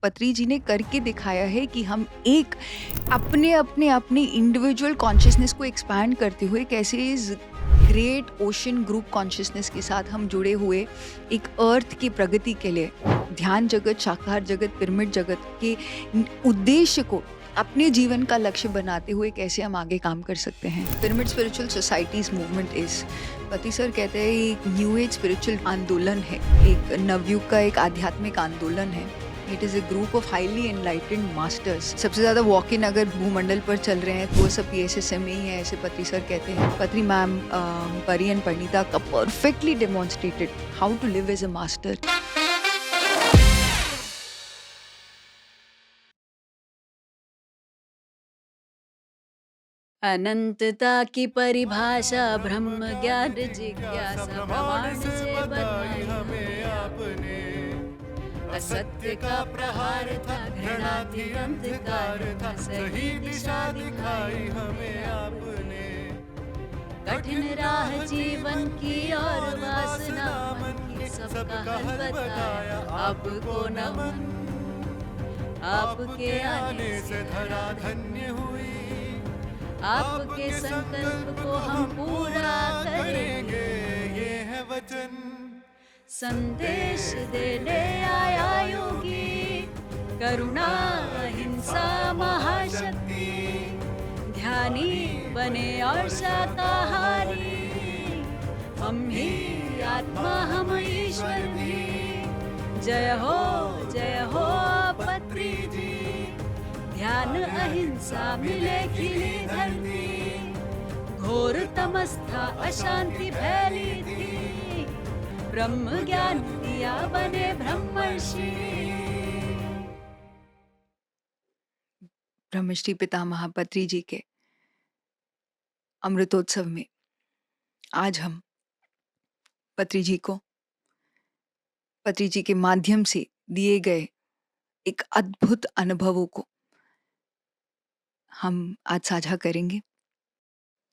पत्री जी ने करके दिखाया है कि हम एक अपने अपने अपने इंडिविजुअल कॉन्शियसनेस को एक्सपैंड करते हुए कैसे इस ग्रेट ओशन ग्रुप कॉन्शियसनेस के साथ हम जुड़े हुए एक अर्थ की प्रगति के लिए ध्यान जगत, शाकाहार जगत, पिरामिड जगत के उद्देश्य को अपने जीवन का लक्ष्य बनाते हुए कैसे हम आगे काम कर सकते हैं। Pyramid spiritual societies movement is, पति सर कहते हैं, एक न्यू एज स्पिरिचुअल आंदोलन है, एक नवयुग का एक आध्यात्मिक आंदोलन है। It is a group of highly enlightened masters. सबसे ज़्यादा वॉक इन अगर भूमंडल पर चल रहे हैं तो वो सब PSSM में ही है, ऐसे पत्री सर कहते हैं। पत्री मैम परी एंड परिणीता का perfectly demonstrated how to live as a master. अनंतता की परिभाषा ब्रह्म ज्ञान जिज्ञासा प्रमाण से बनाई हमें आपने। असत्य का प्रहार था, घृणा थी, अंधकार था, सही दिशा दिखाई हमें आपने। कठिन राह जीवन की और वासना मन की, सबका हल बताया आपको नमन। आपके आने से धरा धन्य हुई, आपके संकल्प को हम पूरा करेंगे, ये है वचन। संदेश देने आया योगी, करुणा अहिंसा महाशक्ति, ध्यानी बने और शाकाहारी। हम ही आत्मा, हम ईश्वर भी। जय हो पत्री जी, ध्यान अहिंसा मिले खिली धरती, घोर तमस्था अशांति फैली थी, ब्रह्म ज्ञान दिया बने ब्रह्मर्षि। ब्रह्मश्री पितामह पत्री जी के अमृतोत्सव में आज हम पत्री जी को, पत्री जी के माध्यम से दिए गए एक अद्भुत अनुभवों को हम आज साझा करेंगे।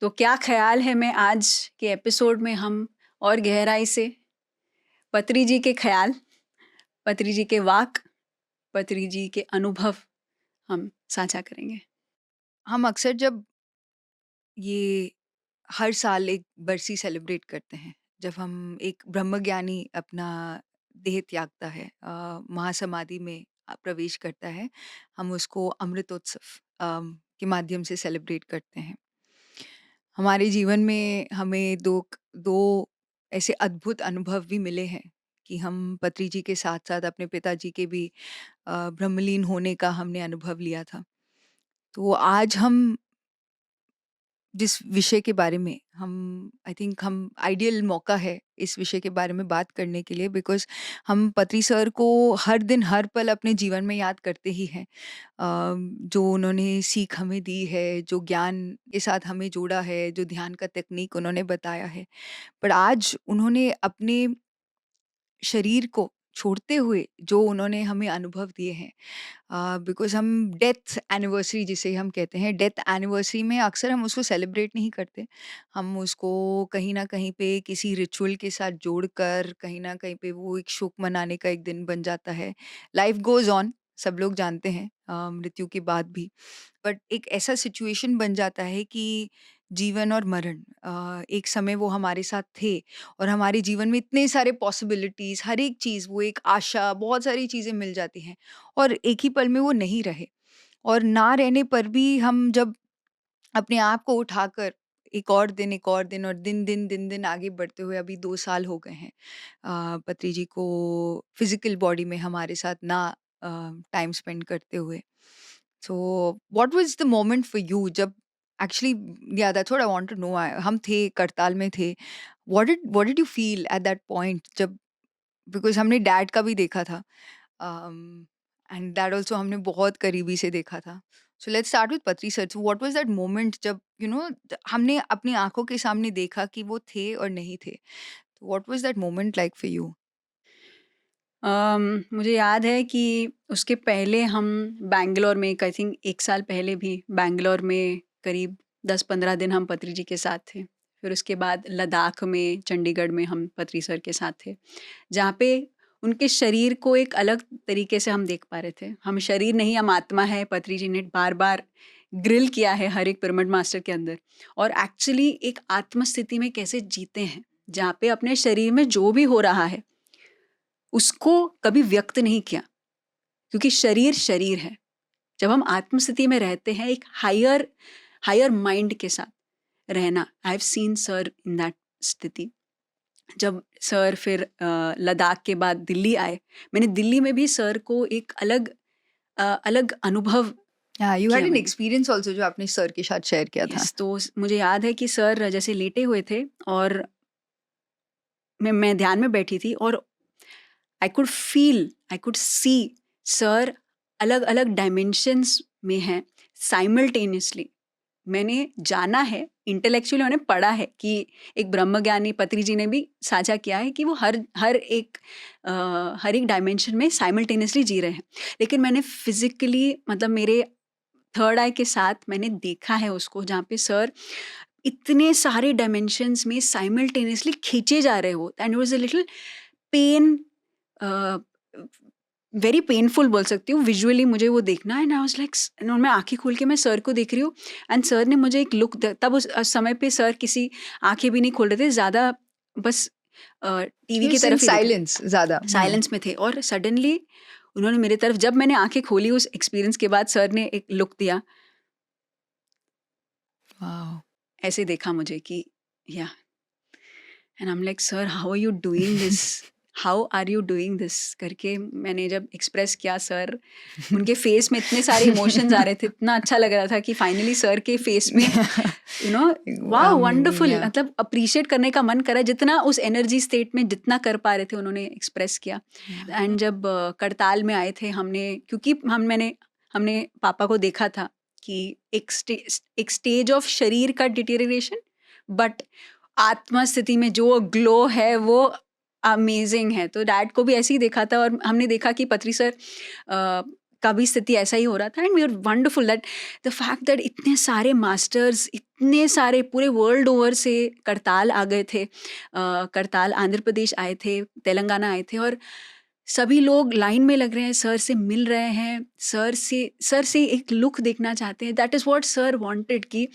तो क्या ख्याल है, मैं आज के एपिसोड में हम और गहराई से पत्री जी के ख्याल, पत्री जी के वाक, पत्री जी के अनुभव हम साझा करेंगे। हम अक्सर जब ये हर साल एक बरसी सेलिब्रेट करते हैं, जब हम एक ब्रह्मज्ञानी अपना देह त्यागता है, महासमाधि में प्रवेश करता है, हम उसको अमृतोत्सव के माध्यम से सेलिब्रेट करते हैं। हमारे जीवन में हमें दो ऐसे अद्भुत अनुभव भी मिले हैं कि हम पत्री जी के साथ-साथ अपने पिताजी के भी ब्रह्मलीन होने का हमने अनुभव लिया था। तो आज हम जिस विषय के बारे में हम, आई थिंक हम आइडियल मौका है इस विषय के बारे में बात करने के लिए, बिकॉज़ हम पत्री सर को हर दिन हर पल अपने जीवन में याद करते ही हैं। जो उन्होंने सीख हमें दी है, जो ज्ञान के साथ हमें जोड़ा है, जो ध्यान का तकनीक उन्होंने बताया है। पर आज उन्होंने अपने शरीर को छोड़ते हुए जो उन्होंने हमें अनुभव दिए हैं, बिकॉज़ हम डेथ एनिवर्सरी जिसे हम कहते हैं, डेथ एनिवर्सरी में अक्सर हम उसको सेलिब्रेट नहीं करते। हम उसको कहीं न कहीं पे किसी रिचुअल के साथ जोड़कर कहीं न कहीं पे वो एक शोक मनाने का एक दिन बन जाता है। लाइफ़ गोज़ ऑन, सब लोग जानते हैं मृत्यु के बाद भी। बट एक ऐसा सिचुएशन बन जाता है कि जीवन और मरण, एक समय वो हमारे साथ थे और हमारे जीवन में इतने सारे पॉसिबिलिटीज़, हर एक चीज़, वो एक आशा, बहुत सारी चीज़ें मिल जाती हैं और एक ही पल में वो नहीं रहे। और ना रहने पर भी हम जब अपने आप को उठाकर एक और दिन और दिन-दिन आगे बढ़ते हुए अभी 2 साल हो गए हैं पत्री जी को फिज़िकल बॉडी में हमारे साथ ना टाइम स्पेंड करते हुए। So what was the moment for you जब actually, yeah that's what I want to know, हम थे, करताल में थे। What did you feel at that point जब, बिकॉज़ हमने डैड का भी देखा था, एंड दैट ऑल्सो हमने बहुत करीबी से देखा था। सो लेट्स स्टार्ट विद पत्री sir. So what was that moment जब हमने अपनी आँखों के सामने देखा कि वो थे और नहीं थे। तो what was that moment like for you? मुझे याद है कि उसके पहले हम बैंगलोर में, आई थिंक 1 साल पहले भी बैंगलोर में करीब 10-15 दिन हम पत्री जी के साथ थे। फिर उसके बाद लद्दाख में, चंडीगढ़ में हम पत्री सर के साथ थे। जहाँ पे उनके शरीर को एक अलग तरीके से हम देख पा रहे थे। हम शरीर नहीं, हम आत्मा है, पत्री जी ने बार-बार ग्रिल किया है हर एक पिरामिड मास्टर के अंदर, और एक्चुअली एक आत्म स्थिति में कैसे जीते हैं, जहाँ पे अपने शरीर में जो भी हो रहा है, उसको कभी व्यक्त नहीं किया, क्योंकि शरीर शरीर है। जब हम आत्म स्थिति में रहते हैं, एक हायर माइंड के साथ रहना, I have seen sir in that स्थिति। जब सर फिर लद्दाख के बाद दिल्ली आए, मैंने दिल्ली में भी सर को एक अलग अनुभव यू हैड किया एन मैंने। एक्सपीरियंस ऑल्सो जो आपने सर के साथ शेयर किया था। यस, तो मुझे याद है कि सर जैसे लेटे हुए थे और मैं ध्यान में बैठी थी, और आई कुड सी सर अलग-अलग डायमेंशंस में हैं साइमल्टेनियसली। मैंने जाना है, इंटेलेक्चुअली मैंने पढ़ा है कि एक ब्रह्मज्ञानी पत्री जी ने भी साझा किया है कि वो हर एक डायमेंशन में साइमल्टेनियसली जी रहे हैं। लेकिन मैंने फिज़िकली, मतलब मेरे थर्ड आई के साथ मैंने देखा है उसको, जहाँ पे सर इतने सारे डायमेंशंस में साइमल्टेनियसली खींचे जा रहे हो, and it was a little pain, very painful बोल सकती हूँ विजुअली मुझे वो देखना। एंड आई वाज लाइक, मैं आंखें खोल के मैं सर को देख रही हूँ, एंड सर ने मुझे एक लुक, तब उस समय पे सर किसी आंखें भी नहीं खोल रहे थे ज़्यादा, बस टीवी की जस्ट इन तरफ ही देख रहे, साइलेंस ज़्यादा। साइलेंस में थे। और सडनली उन्होंने मेरे तरफ, जब मैंने आंखें खोली उस एक्सपीरियंस के बाद, सर ने एक लुक दिया, वाओ! ऐसे देखा मुझे कि yeah, and I am like, sir how are you doing this, how are you doing this करके मैंने जब एक्सप्रेस किया, सर उनके फेस में इतने सारे इमोशंस आ रहे थे, इतना अच्छा लग रहा था कि फाइनली सर के फेस में वाओ वंडरफुल, या मतलब अप्रिशिएट करने का मन करा, जितना उस एनर्जी स्टेट में जितना कर पा रहे थे उन्होंने एक्सप्रेस किया। एंड जब करताल में आए थे हमने, क्योंकि हमने पापा को देखा था कि एक स्टेज ऑफ शरीर का डिटेरियरेशन, बट आत्मा स्थिति में जो ग्लो है वो अमेजिंग है। तो डैड को भी ऐसे ही देखा था, और हमने देखा कि पत्री सर का भी स्थिति ऐसा ही हो रहा था। And we are wonderful that the fact that इतने सारे मास्टर्स, इतने सारे पूरे वर्ल्ड ओवर से करताल आ गए थे, करताल आंध्र प्रदेश आए थे, तेलंगाना आए थे, और सभी लोग लाइन में लग रहे हैं, सर से मिल रहे हैं, सर से एक लुक देखना चाहते हैं। That is what sir wanted, कि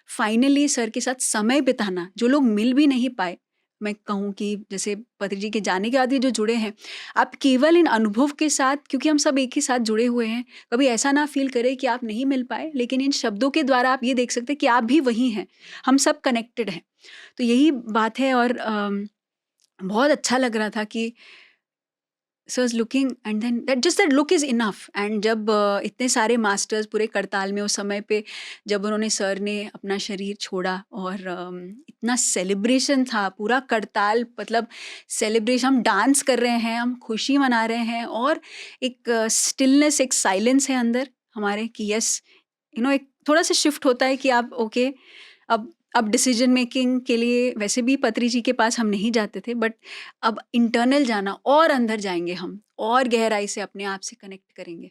फाइनली सर के साथ समय बिताना। जो लोग मिल भी नहीं पाए, मैं कहूँ कि जैसे पत्री जी के जाने के बाद भी जो जुड़े हैं, आप केवल इन अनुभव के साथ, क्योंकि हम सब एक ही साथ जुड़े हुए हैं, कभी ऐसा ना फील करें कि आप नहीं मिल पाए, लेकिन इन शब्दों के द्वारा आप ये देख सकते हैं कि आप भी वही हैं, हम सब कनेक्टेड हैं। तो यही बात है। और बहुत अच्छा लग रहा था कि so is looking, and then that look is enough. And जब इतने सारे मास्टर्स पूरे करताल में उस समय पे, जब उन्होंने, सर ने अपना शरीर छोड़ा, और इतना सेलिब्रेशन था पूरा करताल, मतलब सेलिब्रेशन, हम डांस कर रहे हैं, हम खुशी मना रहे हैं, और एक स्टिलनेस, एक साइलेंस है अंदर हमारे कि यस, एक थोड़ा सा शिफ्ट होता है कि आप ओके, अब डिसीजन मेकिंग के लिए वैसे भी पत्री जी के पास हम नहीं जाते थे, बट अब इंटरनल जाना, और अंदर जाएंगे हम, और गहराई से अपने आप से कनेक्ट करेंगे।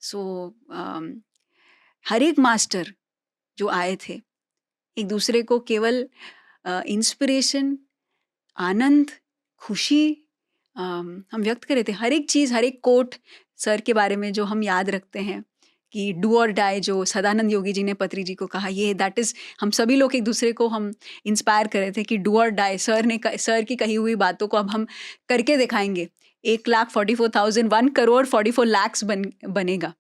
सो हर एक मास्टर जो आए थे, एक दूसरे को केवल इंस्पिरेशन, आनंद, खुशी हम व्यक्त कर रहे थे। हर एक चीज़, हर एक कोट सर के बारे में जो हम याद रखते हैं कि डू और डाई, जो सदानंद योगी जी ने पत्री जी को कहा, ये दैट इज़, हम सभी लोग एक दूसरे को हम इंस्पायर कर रहे थे कि डू और डाई। सर की कही हुई बातों को अब हम करके दिखाएंगे। 1,44,000, 1,44,00,000 बनेगा।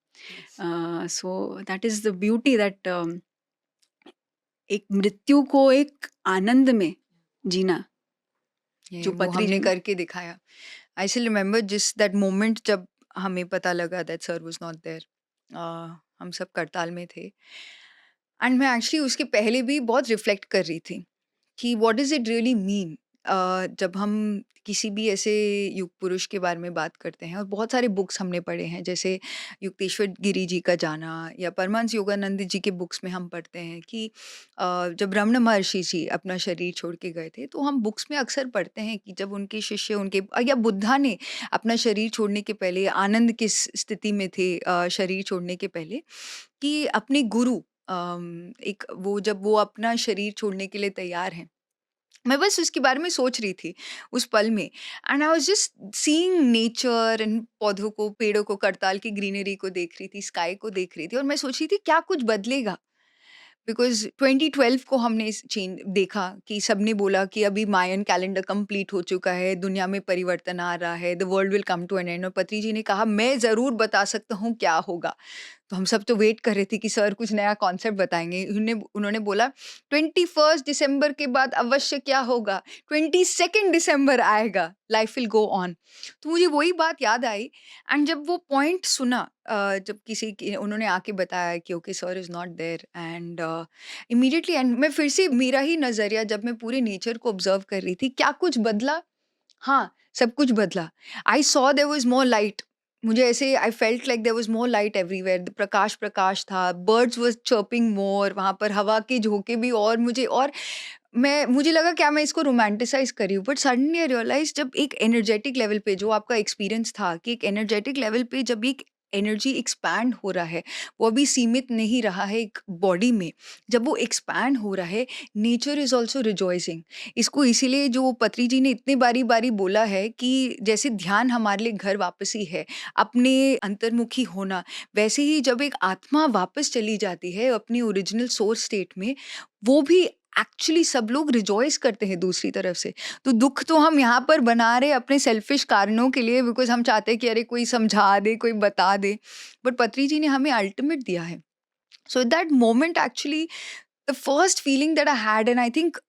So that is the beauty, that एक मृत्यु को एक आनंद में जीना, ये जो वो पत्री जी हमने ने। करके दिखाया। आई स्टिल रिमेंबर जिस दैट मोमेंट जब हमें पता लगा that sir was not there. हम सब करताल में थे, एंड मैं एक्चुअली उसके पहले भी बहुत रिफ्लेक्ट कर रही थी कि what does it really mean जब हम किसी भी ऐसे युग पुरुष के बारे में बात करते हैं। और बहुत सारे बुक्स हमने पढ़े हैं, जैसे युक्तेश्वर गिरी जी का जाना, या परमहंस योगानंद जी के बुक्स में हम पढ़ते हैं कि जब रमण महर्षि जी अपना शरीर छोड़ के गए थे, तो हम बुक्स में अक्सर पढ़ते हैं कि जब उनके शिष्य, उनके या बुद्धा ने अपना शरीर छोड़ने के पहले आनंद की स्थिति में थे, शरीर छोड़ने के पहले, कि अपने गुरु एक वो जब वो अपना शरीर छोड़ने के लिए तैयार हैं, मैं बस उसके बारे में सोच रही थी उस पल में, and I was just seeing nature and पौधों को, पेड़ों को, करताल की ग्रीनरी को देख रही थी, स्काई को देख रही थी और मैं सोच रही थी क्या कुछ बदलेगा? बिकॉज़ 2012 को हमने इस चेंज देखा कि सबने बोला कि अभी मायन कैलेंडर कंप्लीट हो चुका है, दुनिया में परिवर्तन आ रहा है, the world will come to an end और पत्री जी ने कहा, "मैं ज़रूर बता सकता हूँ क्या होगा।" तो हम सब तो वेट कर रहे थे कि सर कुछ नया कॉन्सेप्ट बताएँगे। उन्होंने बोला 21 दिसंबर के बाद अवश्य क्या होगा, 22 दिसंबर आएगा, लाइफ विल गो ऑन। तो मुझे वही बात याद आई, एंड जब वो पॉइंट सुना, जब किसी की उन्होंने आके बताया कि okay sir is not there, and immediately, and मैं फिर से मेरा ही नज़रिया जब मैं पूरे नेचर को ऑब्ज़र्व कर रही थी, क्या कुछ बदला? हाँ, सब कुछ बदला। I saw there was more light. मुझे ऐसे I felt like there was more light everywhere. प्रकाश प्रकाश था, बर्ड्स वर चर्पिंग मोर, वहाँ पर हवा के झोंके भी, और मुझे लगा क्या मैं इसको रोमांटिसाइज़ कर रही हूँ, बट सडनली आई रियलाइज़ जब एक एनर्जेटिक लेवल पे, जो आपका एक्सपीरियंस था कि एक एनर्जेटिक लेवल पे जब एक एनर्जी एक्सपैंड हो रहा है, वो अभी सीमित नहीं रहा है एक बॉडी में, जब वो एक्सपैंड हो रहा है, नेचर इज़ ऑल्सो रिजॉइसिंग। इसको इसीलिए जो पत्री जी ने इतनी बारी-बारी बोला है कि जैसे ध्यान हमारे लिए घर वापसी है, अपने अंतर्मुखी होना, वैसे ही जब एक आत्मा वापस चली जाती है अपनी ओरिजिनल सोर्स स्टेट में, वो भी एक्चुअली सब लोग रिजॉइस करते हैं दूसरी तरफ से। तो दुःख तो हम यहाँ पर बना रहे हैं अपने सेल्फिश कारणों के लिए, बिकॉज़ हम चाहते हैं कि अरे कोई समझा दे, कोई बता दे, बट पत्री जी ने हमें अल्टीमेट दिया है। So at that moment, actually, the first feeling that I had, and I think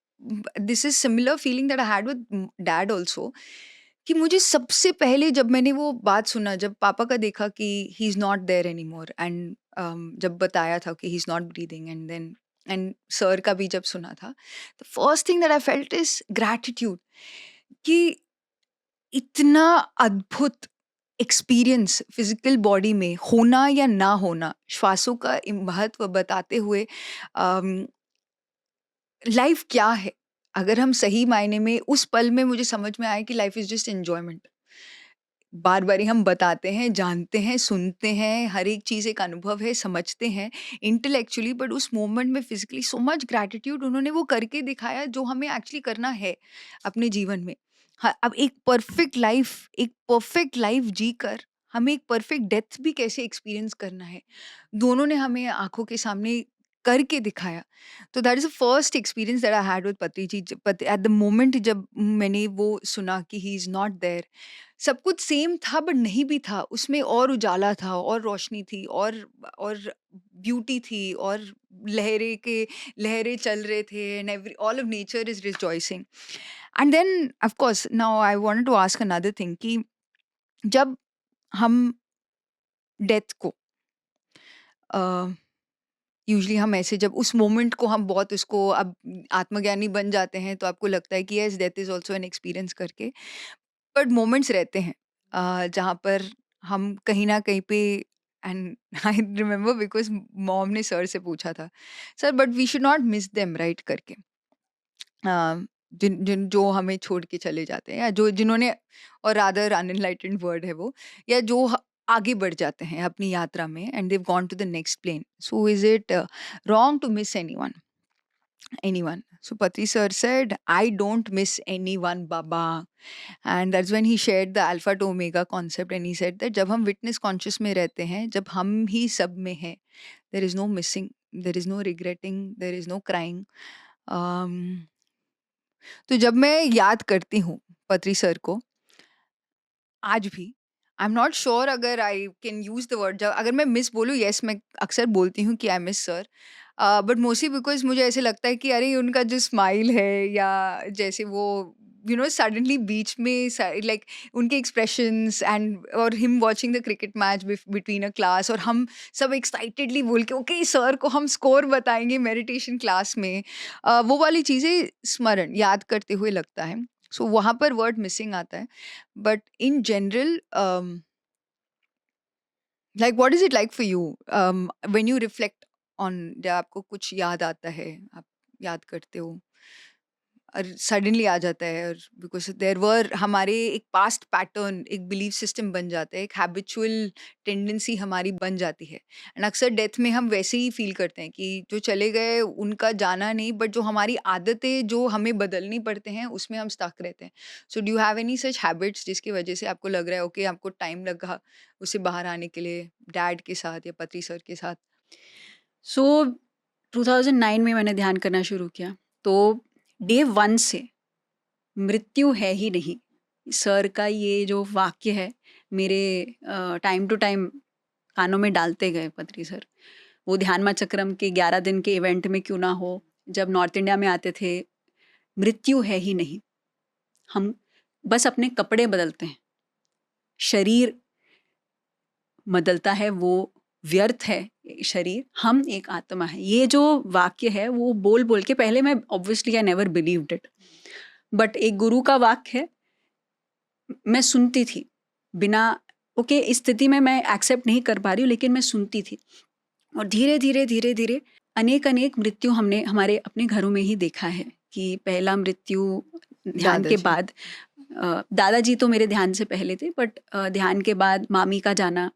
this is similar feeling that I had with dad also, कि मुझे सबसे पहले जब मैंने वो बात सुना, जब पापा का देखा कि he is not there anymore, and जब बताया था कि he is not breathing, and then and sir का भी जब सुना था, the first thing that I felt is gratitude, कि इतना अद्भुत एक्सपीरियंस फिजिकल बॉडी में होना या ना होना, श्वासों का महत्व बताते हुए, लाइफ क्या है, अगर हम सही मायने में उस पल में मुझे समझ में आया कि लाइफ इज जस्ट एंजॉयमेंट। बार बारी हम बताते हैं, जानते हैं, सुनते हैं, हर एक चीज़ एक अनुभव है, समझते हैं इंटेलेक्चुअली, बट उस मोमेंट में फिजिकली सो मच ग्रैटिट्यूड, उन्होंने वो करके दिखाया जो हमें एक्चुअली करना है अपने जीवन में। हाँ, अब एक परफेक्ट लाइफ जीकर हमें एक परफेक्ट डेथ भी कैसे एक्सपीरियंस करना है, दोनों ने हमें आंखों के सामने करके दिखाया। तो that is the first experience that I had with पति जी। एट द मोमेंट जब मैंने वो सुना कि ही इज़ नॉट देयर, सब कुछ सेम था बट नहीं भी था, उसमें और उजाला था और रोशनी थी और ब्यूटी थी, और लहरें चल रहे थे, and every all of nature is rejoicing. And then of course now I wanted to ask another thing, कि जब हम डेथ को यूजुअली हम ऐसे जब उस मोमेंट को हम बहुत उसको अब आत्मज्ञानी बन जाते हैं, तो आपको लगता है कि yes death is also an experience करके। बट मोमेंट्स रहते हैं जहाँ पर हम कहीं न कहीं पे, and I remember because mom ने सर से पूछा था, "sir but we should not miss them right?" करके। जिन जिन जो हमें छोड़ के चले जाते हैं, या जो जिन्होंने, और रादर अनएनलाइटेंड वर्ड है वो, या जो आगे बढ़ जाते हैं अपनी यात्रा में, and they've gone to the next plane, so is it wrong to miss anyone? So Patri sir said, I don't miss anyone, Baba. And that's when he shared the alpha to omega concept, and he said that जब हम witness conscious में रहते हैं, जब हम ही सब में हैं, there is no missing, there is no regretting, there is no crying. um, तो जब मैं याद करती हूँ पत्री सर को आज भी, आई एम नॉट श्योर अगर I can use the word, अगर मैं मिस बोलूँ, यस मैं अक्सर बोलती हूँ कि I miss sir, but mostly because मुझे ऐसे लगता है कि अरे उनका जो स्माइल है, या जैसे वो सडनली बीच में लाइक उनके एक्सप्रेशंस, एंड और him watching the cricket match between a class, और हम सब एक्साइटेडली बोल के ओके सर को हम स्कोर बताएंगे मेडिटेशन क्लास में, वो वाली चीज़ें स्मरण याद करते हुए लगता है। सो वहाँ पर वर्ड मिसिंग आता है, but in general like what is it like for you when you reflect on, जब आपको कुछ याद आता है, आप याद करते हो, और सडनली आ जाता है, और बिकॉज़ देयर वर हमारे एक पास्ट पैटर्न, एक बिलीफ सिस्टम बन जाता है, एक हैबिचुअल टेंडेंसी हमारी बन जाती है। एंड अक्सर डेथ में हम वैसे ही फ़ील करते हैं कि जो चले गए उनका जाना नहीं, बट जो हमारी आदतें जो हमें बदलनी पड़ते हैं, उसमें हम स्टक रहते हैं। So do you have any such habits जिसकी वजह से आपको लग रहा है ओके आपको टाइम लगा उससे बाहर आने के लिए, डैड के साथ या पति सर के साथ? सो 2009 में मैंने ध्यान करना शुरू किया, तो डे 1 से मृत्यु है ही नहीं, सर का ये जो वाक्य है मेरे टाइम टू टाइम कानों में डालते गए पत्री सर। वो ध्यानमा चक्रम के 11 दिन के इवेंट में क्यों ना हो, जब नॉर्थ इंडिया में आते थे, मृत्यु है ही नहीं, हम बस अपने कपड़े बदलते हैं, शरीर बदलता है, वो व्यर्थ है शरीर, हम एक आत्मा है। ये जो वाक्य है वो बोल बोल के पहले मैं obviously I never believed it, but एक गुरु का वाक्य है, मैं सुनती थी बिना, ओके इस स्थिति में मैं एक्सेप्ट नहीं कर पा रही हूँ, लेकिन मैं सुनती थी। और धीरे धीरे धीरे धीरे अनेक अनेक मृत्यु हमने हमारे अपने घरों में ही देखा है कि पहला मृत्यु ध्यान के दादाजी। बाद, दादाजी तो मेरे ध्यान से पहले थे, बट ध्यान के बाद मामी का जाना,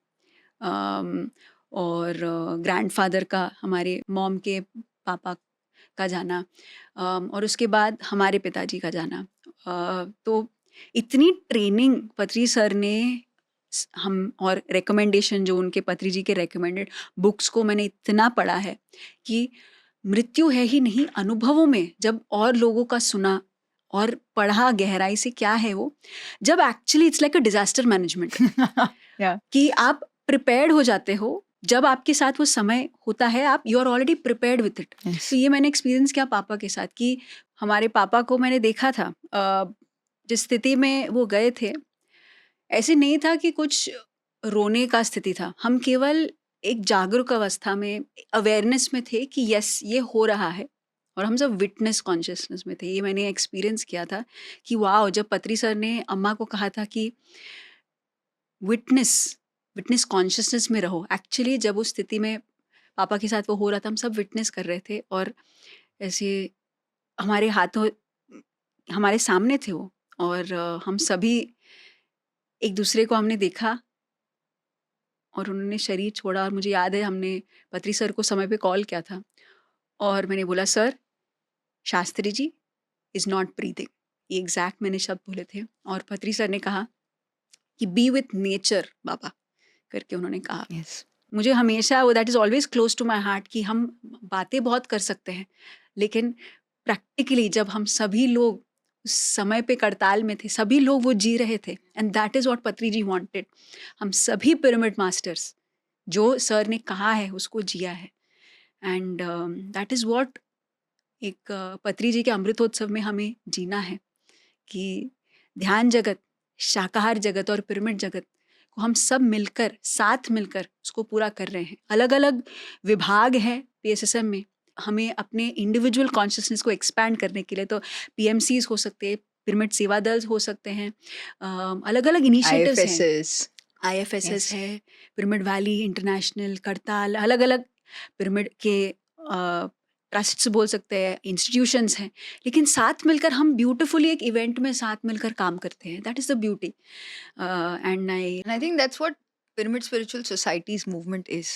और ग्रैंडफादर का, हमारे मॉम के पापा का जाना, और उसके बाद हमारे पिताजी का जाना। तो इतनी ट्रेनिंग पत्री सर ने हम, और रिकमेंडेशन जो उनके पत्री जी के रिकमेंडेड बुक्स को मैंने इतना पढ़ा है कि मृत्यु है ही नहीं, अनुभवों में जब और लोगों का सुना और पढ़ा गहराई से क्या है वो, जब actually it's like a disaster management या कि आप प्रिपेयर्ड हो जाते हो, जब आपके साथ वो समय होता है आप you are already prepared with it. Yes. तो ये मैंने एक्सपीरियंस किया पापा के साथ कि हमारे पापा को मैंने देखा था, जिस स्थिति में वो गए थे, ऐसे नहीं था कि कुछ रोने का स्थिति था, हम केवल एक जागरूक अवस्था में, अवेयरनेस में थे कि यस ये हो रहा है, और हम सब विटनेस कॉन्शियसनेस में थे। ये मैंने एक्सपीरियंस किया था कि वाह, जब पत्री सर ने अम्मा को कहा था कि विटनेस विटनेस कॉन्शियसनेस में रहो, एक्चुअली जब उस स्थिति में पापा के साथ वो हो रहा था, हम सब विटनेस कर रहे थे, और ऐसे हमारे हाथों, हमारे सामने थे वो, और हम सभी एक दूसरे को हमने देखा, और उन्होंने शरीर छोड़ा। और मुझे याद है हमने पत्री सर को समय पे कॉल किया था, और मैंने बोला sir, Shastri ji is not breathing, ये एग्जैक्ट मैंने शब्द बोले थे। और पत्री सर ने कहा कि बी विथ नेचर बाबा करके उन्होंने कहा। यस। मुझे हमेशा वो that is always close to my heart कि हम बातें बहुत कर सकते हैं, लेकिन प्रैक्टिकली जब हम सभी लोग उस समय पे करताल में थे, सभी लोग वो जी रहे थे, एंड दैट इज़ व्हाट पत्री जी वांटेड। हम सभी पिरामिड मास्टर्स जो सर ने कहा है उसको जिया है, एंड दैट इज़ व्हाट एक पत्री जी के अमृतोत्सव में हमें जीना है कि ध्यान जगत, शाकाहार जगत और पिरामिड जगत को हम सब मिलकर, साथ मिलकर उसको पूरा कर रहे हैं। अलग अलग विभाग हैं पीएसएसएम में, हमें अपने इंडिविजुअल कॉन्शियसनेस को एक्सपैंड करने के लिए, तो पीएमसीज हो सकते हैं, पिरामिड सेवा दल हो सकते हैं, अलग अलग इनिशिएटिव्स हैं, आईएफएसएस। आईएफएसएस यस। है, पिरामिड वैली इंटरनेशनल, करताल, अलग अलग पिरामिड के ट्रस्ट्स बोल सकते हैं, इंस्टीट्यूशंस हैं, लेकिन साथ मिलकर हम ब्यूटिफुली एक इवेंट में साथ मिलकर काम करते हैं। That is the beauty, and I and I think that's what pyramid spiritual societies movement is.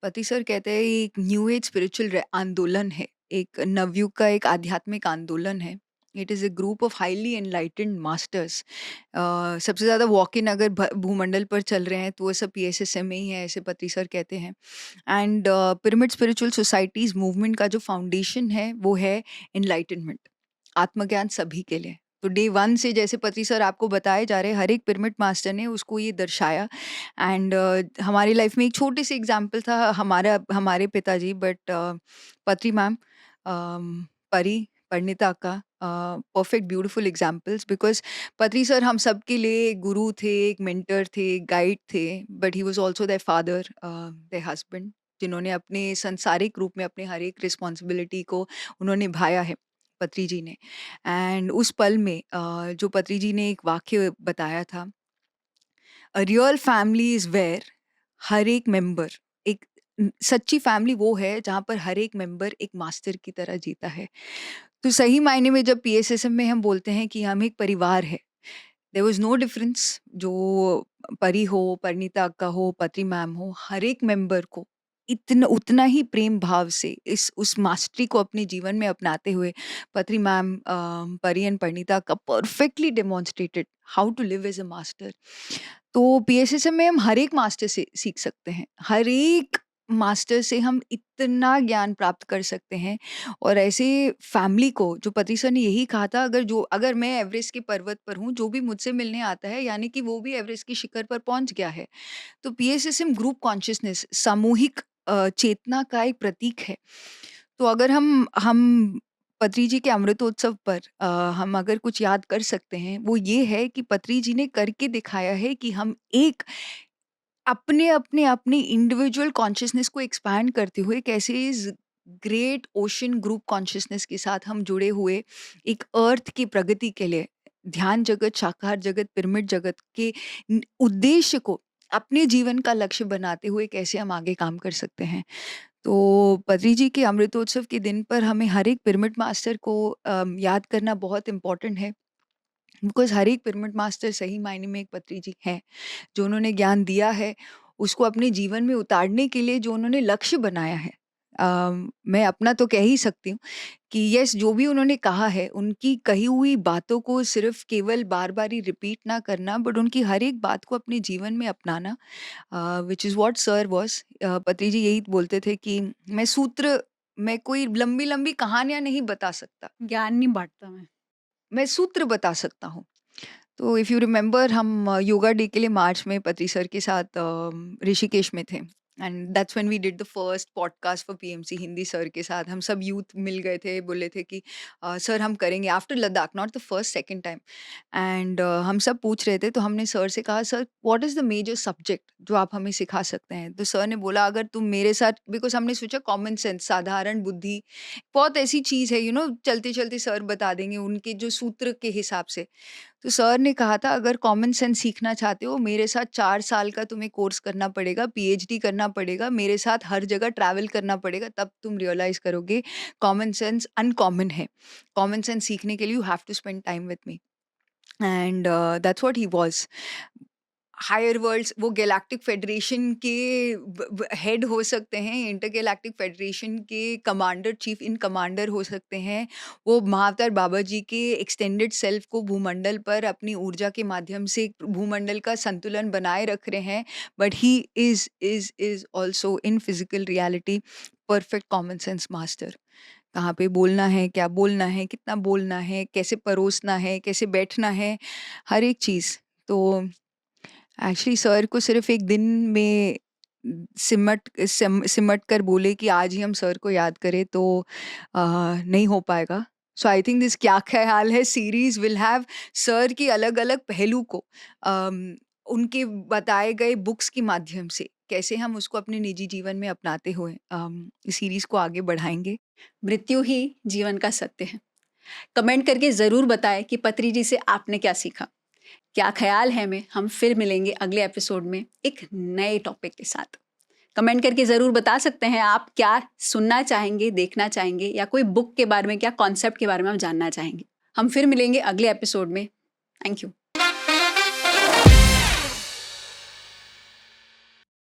पति सर कहते हैं ये एक न्यू एज स्पिरिचुअल आंदोलन है, एक नवयुग का एक आध्यात्मिक आंदोलन है। It is a group of highly enlightened masters. सबसे ज़्यादा वॉक इन अगर भूमंडल पर चल रहे हैं तो वो सब पीएसएसएम में ही है, ऐसे पति सर कहते हैं। And pyramid spiritual societies movement का जो फाउंडेशन है वो है एनलाइटनमेंट, आत्मज्ञान सभी के लिए। तो डे 1 से जैसे पत्री सर आपको बताए जा रहे हैं, हर एक पिरामिड मास्टर ने उसको ये दर्शाया। एंड हमारी लाइफ में एक छोटे से एग्जाम्पल था हमारा, हमारे पिताजी, बट पत्री मैम, परी, परिणीता का परफेक्ट ब्यूटीफुल एग्जाम्पल्स, बिकॉज पत्री सर हम सब के लिए एक गुरु थे, एक मेंटर थे, एक गाइड थे, but he was also their father, there husband, जिन्होंने अपने संसारिक रूप में अपने हर एक रिस्पॉन्सिबिलिटी को उन्होंने निभाया है पत्री जी ने। एंड उस पल में जो पत्री जी ने एक वाक्य बताया था, a real family is where हर एक मेंबर, एक सच्ची फैमिली वो है जहाँ पर हर एक मेंबर एक मास्टर की तरह जीता है। तो सही मायने में जब पीएसएसएम में हम बोलते हैं कि हम एक परिवार है, देयर वाज़ नो डिफरेंस, जो परी हो, परिणीता अक्का हो, पत्री मैम हो, हर एक मेंबर को उतना ही प्रेम भाव से इस उस मास्टरी को अपने जीवन में अपनाते हुए पत्री मैम, परी एंड परिणीता अक्का perfectly demonstrated how to live as a master. तो पीएसएसएम में हम हर एक मास्टर से सीख सकते हैं। हर एक मास्टर से हम इतना ज्ञान प्राप्त कर सकते हैं। और ऐसे फैमिली को, जो पति सर ने यही कहा था, अगर मैं एवरेस्ट के पर्वत पर हूँ, जो भी मुझसे मिलने आता है यानी कि वो भी एवरेस्ट की शिखर पर पहुँच गया है। तो पीएसएसएम ग्रुप कॉन्शसनेस, सामूहिक चेतना का एक प्रतीक है। तो अगर हम पत्री जी के अमृतोत्सव पर हम अगर कुछ याद कर सकते हैं, वो ये है कि पत्री जी ने करके दिखाया है कि हम एक अपने इंडिविजुअल कॉन्शसनेस को एक्सपैंड करते हुए कैसे इस ग्रेट ओशन ग्रुप कॉन्शसनेस के साथ हम जुड़े हुए एक अर्थ की प्रगति के लिए ध्यान जगत, शाकाहार जगत, पिरामिड जगत के उद्देश्य को अपने जीवन का लक्ष्य बनाते हुए कैसे हम आगे काम कर सकते हैं। तो पत्री जी के अमृतोत्सव के दिन पर हमें हर एक पिरामिड मास्टर को याद करना बहुत इम्पोर्टेंट है, बिकॉज हर एक पिरामिड मास्टर सही मायने में एक पत्री जी है, जो उन्होंने ज्ञान दिया है, उसको अपने जीवन में उतारने के लिए जो उन्होंने लक्ष्य बनाया है। मैं अपना तो कह ही सकती हूँ कि यस, जो भी उन्होंने कहा है, उनकी कही हुई बातों को सिर्फ केवल बार-बार ही रिपीट ना करना, बट उनकी हर एक बात को अपने जीवन में अपनाना, which is what sir was. पत्री जी यही बोलते थे कि मैं कोई लंबी-लंबी कहानियाँ नहीं बता सकता, ज्ञान नहीं बाँटता मैं सूत्र बता सकता हूँ। तो इफ़ यू रिमेंबर, हम योगा डे के लिए मार्च में पत्री सर के साथ ऋषिकेश में थे, and that's when we did the first podcast for PMC Hindi sir के साथ। हम सब यूथ मिल गए थे, बोले थे कि सर हम करेंगे after Ladakh, not the first second time. And हम सब पूछ रहे थे, तो हमने सर से कहा, sir what is the major subject जो आप हमें सिखा सकते हैं? तो सर ने बोला, अगर तुम मेरे साथ, बिकॉज़ हमने सोचा कॉमन सेंस, साधारण बुद्धि बहुत ऐसी चीज़ है, चलते-चलते सर बता देंगे उनके जो सूत्र के हिसाब से। तो सर ने कहा था, अगर कॉमन सेंस सीखना चाहते हो, मेरे साथ 4 साल का तुम्हें कोर्स करना पड़ेगा, पीएचडी करना पड़ेगा, मेरे साथ हर जगह ट्रैवल करना पड़ेगा, तब तुम रियलाइज़ करोगे कॉमन सेंस अनकॉमन है। कॉमन सेंस सीखने के लिए you have to spend time with me. And that's what he was. Higher worlds, वो गैलेक्टिक फेडरेशन के हेड हो सकते हैं, इंटरगैलेक्टिक फेडरेशन के कमांडर, चीफ इन कमांडर हो सकते हैं। वो महाअवतार बाबा जी के एक्सटेंडेड सेल्फ को भूमंडल पर अपनी ऊर्जा के माध्यम से भूमंडल का संतुलन बनाए रख रहे हैं, but he is also in physical reality perfect common sense master. कहाँ पे बोलना है, क्या बोलना है, कितना बोलना है, कैसे परोसना है, कैसे बैठना है, हर एक चीज़। तो एक्चुअली सर को सिर्फ एक दिन में सिमट कर बोले कि आज ही हम सर को याद करें, तो नहीं हो पाएगा। सो आई थिंक दिस क्या ख्याल है सीरीज विल हैव सर की अलग अलग पहलू को उनके बताए गए बुक्स के माध्यम से कैसे हम उसको अपने निजी जीवन में अपनाते हुए इस सीरीज को आगे बढ़ाएंगे। मृत्यु ही जीवन का सत्य है। कमेंट करके ज़रूर बताएं कि पत्री जी से आपने क्या सीखा। क्या ख्याल है में हम फिर मिलेंगे अगले एपिसोड में एक नए टॉपिक के साथ। कमेंट करके ज़रूर बता सकते हैं आप क्या सुनना चाहेंगे, देखना चाहेंगे, या कोई बुक के बारे में, क्या कॉन्सेप्ट के बारे में आप जानना चाहेंगे। हम फिर मिलेंगे अगले एपिसोड में। Thank you.